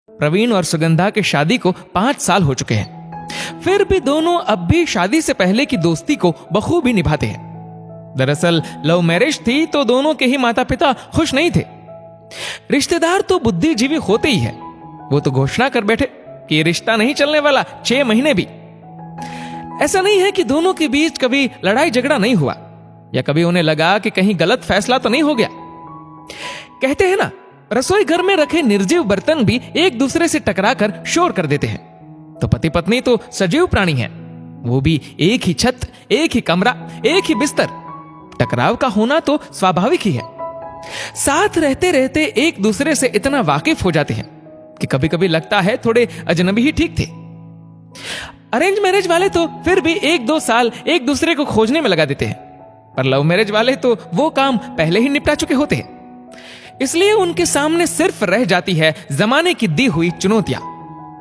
प्रवीण और सुगंधा के शादी को 5 साल हो चुके हैं, फिर भी दोनों अब भी शादी से पहले की दोस्ती को बखूबी निभाते हैं। दरअसल लव मैरिज थी तो दोनों के ही माता पिता खुश नहीं थे। रिश्तेदार तो बुद्धिजीवी होते ही है, वो तो घोषणा कर बैठे कि रिश्ता नहीं चलने वाला 6 महीने भी। ऐसा नहीं है कि दोनों के बीच कभी लड़ाई झगड़ा नहीं हुआ या कभी उन्हें लगा कि कहीं गलत फैसला तो नहीं हो गया। कहते हैं ना, रसोई घर में रखे निर्जीव बर्तन भी एक दूसरे से टकराकर शोर कर देते हैं, तो पति पत्नी तो सजीव प्राणी हैं, वो भी एक ही छत, एक ही कमरा, एक ही बिस्तर। टकराव का होना तो स्वाभाविक ही है। साथ रहते रहते एक दूसरे से इतना वाकिफ हो जाते हैं कि कभी कभी लगता है थोड़े अजनबी ही ठीक थे। अरेंज मैरिज वाले तो फिर भी 1-2 साल एक दूसरे को खोजने में लगा देते हैं, पर लव मैरिज वाले तो वो काम पहले ही निपटा चुके होते हैं। इसलिए उनके सामने सिर्फ रह जाती है जमाने की दी हुई चुनौतियां।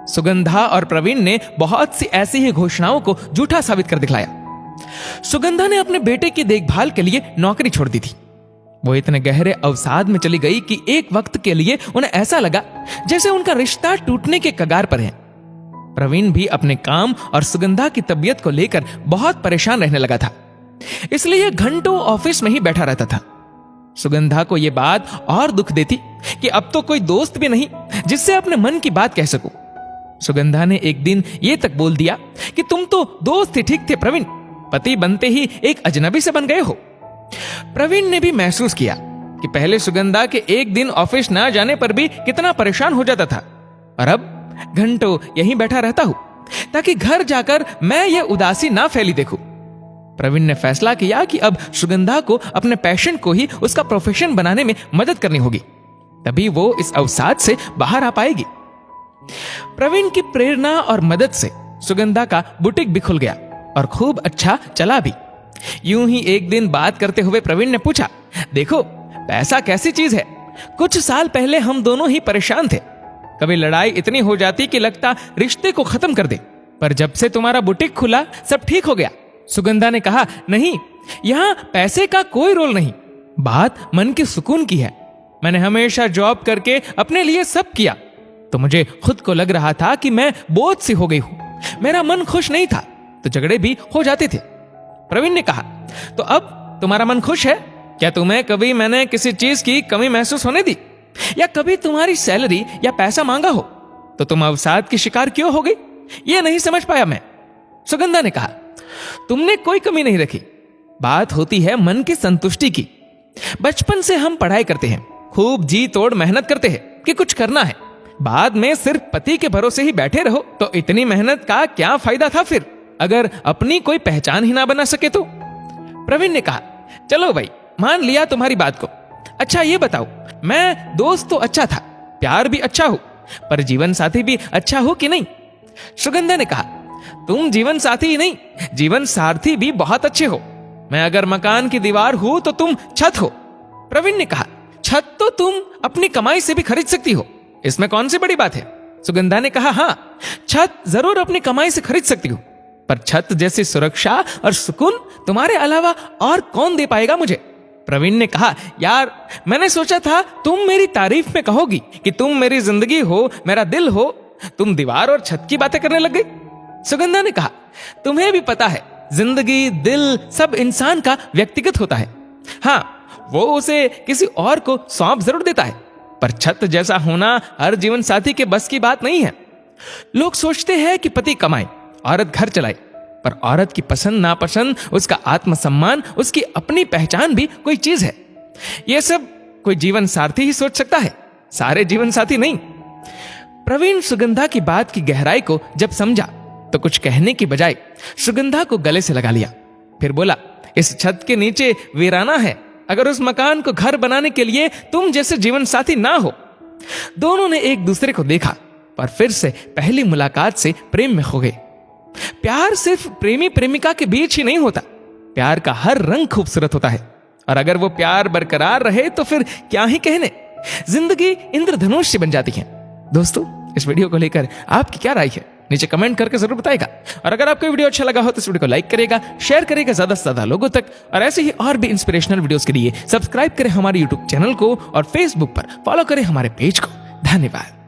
सुगंधा और प्रवीण ने बहुत सी ऐसी ही घोषणाओं को झूठा साबित कर दिखलाया। सुगंधा ने अपने बेटे की देखभाल के लिए नौकरी छोड़ दी थी। वो इतने गहरे अवसाद में चली गई कि एक वक्त के लिए उन्हें ऐसा लगा जैसे उनका रिश्ता टूटने के कगार पर है। प्रवीण भी अपने काम और सुगंधा की तबीयत को लेकर बहुत परेशान रहने लगा था, इसलिए घंटों ऑफिस में ही बैठा रहता था। सुगंधा को यह बात और दुख देती कि अब तो कोई दोस्त भी नहीं जिससे अपने मन की बात कह सकूं। सुगंधा ने एक दिन यह तक बोल दिया कि तुम तो दोस्त ही ठीक थे प्रवीण, पति बनते ही एक अजनबी से बन गए हो। प्रवीण ने भी महसूस किया कि पहले सुगंधा के एक दिन ऑफिस ना जाने पर भी कितना परेशान हो जाता था, और अब घंटों यहीं बैठा रहता हूं ताकि घर जाकर मैं यह उदासी ना फैली देखूं। प्रवीण ने फैसला किया कि अब सुगंधा को अपने पैशन को ही उसका प्रोफेशन बनाने में मदद करनी होगी, तभी वो इस अवसाद से बाहर आ पाएगी। प्रवीण की प्रेरणा और मदद से सुगंधा का बुटीक भी खुल गया और खूब अच्छा चला भी। यूं ही एक दिन बात करते हुए प्रवीण ने पूछा, देखो पैसा कैसी चीज है, कुछ साल पहले हम दोनों ही परेशान थे, कभी लड़ाई इतनी हो जाती कि लगता रिश्ते को खत्म कर दे, पर जब से तुम्हारा बुटीक खुला सब ठीक हो गया। सुगंधा ने कहा, नहीं, यहां पैसे का कोई रोल नहीं, बात मन के सुकून की है। मैंने हमेशा जॉब करके अपने लिए सब किया, तो मुझे खुद को लग रहा था कि मैं बोझ सी हो गई हूं। मेरा मन खुश नहीं था तो झगड़े भी हो जाते थे। प्रवीण ने कहा, तो अब तुम्हारा मन खुश है? क्या तुम्हें कभी मैंने किसी चीज की कमी महसूस होने दी, या कभी तुम्हारी सैलरी या पैसा मांगा हो तो तुम अवसाद की शिकार क्यों हो गई? ये नहीं समझ पाया मैं। सुगंधा ने कहा, तुमने कोई कमी नहीं रखी, बात होती है मन की संतुष्टि की। बचपन से हम पढ़ाई करते हैं, खूब जी तोड़ मेहनत करते हैं कि कुछ करना है, बाद में सिर्फ पति के भरोसे ही बैठे रहो तो इतनी मेहनत का क्या फायदा था फिर, अगर अपनी कोई पहचान ही ना बना सके तो। प्रवीण ने कहा, चलो भाई मान लिया तुम्हारी बात को, अच्छा ये बताओ, मैं दोस्त तो अच्छा था, प्यार भी अच्छा हो, पर जीवन साथी भी अच्छा हो कि नहीं? सुगंधा ने कहा, तुम जीवन साथी ही नहीं, जीवन सारथी भी बहुत अच्छे हो। मैं अगर मकान की दीवार हूं तो तुम छत हो। प्रवीण ने कहा, छत तो तुम अपनी कमाई से भी खरीद सकती हो, इसमें कौन सी बड़ी बात है? सुगंधा ने कहा, हाँ, छत जरूर अपनी कमाई से खरीद सकती हो, पर छत जैसी सुरक्षा और सुकून तुम्हारे अलावा और कौन दे पाएगा मुझे? प्रवीण ने कहा, यार मैंने सोचा था तुम मेरी तारीफ में कहोगी कि तुम मेरी जिंदगी हो, मेरा दिल हो, तुम दीवार और छत की बातें करने लग गई। सुगंधा ने कहा, तुम्हें भी पता है जिंदगी, दिल सब इंसान का व्यक्तिगत होता है। हाँ, वो उसे किसी और को सौंप जरूर देता है, पर छत जैसा होना हर जीवन साथी के बस की बात नहीं है। लोग सोचते हैं कि पति कमाए, औरत घर चलाए, पर औरत की पसंद नापसंद, उसका आत्मसम्मान, उसकी अपनी पहचान भी कोई चीज है। यह सब कोई जीवन साथी ही सोच सकता है, सारे जीवन साथी नहीं। प्रवीण सुगंधा की बात की गहराई को जब समझा तो कुछ कहने की बजाय सुगंधा को गले से लगा लिया, फिर बोला, इस छत के नीचे वीराना है, अगर उस मकान को घर बनाने के लिए तुम जैसे जीवन साथी ना हो। दोनों ने एक दूसरे को देखा और फिर से पहली मुलाकात से प्रेम में खो गए। प्यार सिर्फ प्रेमी प्रेमिका के बीच ही नहीं होता, प्यार का हर रंग खूबसूरत होता है, और अगर वो प्यार बरकरार रहे तो फिर क्या ही कहने, जिंदगी इंद्रधनुष से बन जाती है। दोस्तों, इस वीडियो को लेकर आपकी क्या राय है नीचे कमेंट करके जरूर बताएगा, और अगर आपको वीडियो अच्छा लगा हो तो इस वीडियो को लाइक करेगा, शेयर करेगा ज्यादा से ज्यादा लोगों तक, और ऐसे ही और भी इंस्पिरेशनल वीडियोस के लिए सब्सक्राइब करें हमारे यूट्यूब चैनल को और फेसबुक पर फॉलो करें हमारे पेज को। धन्यवाद।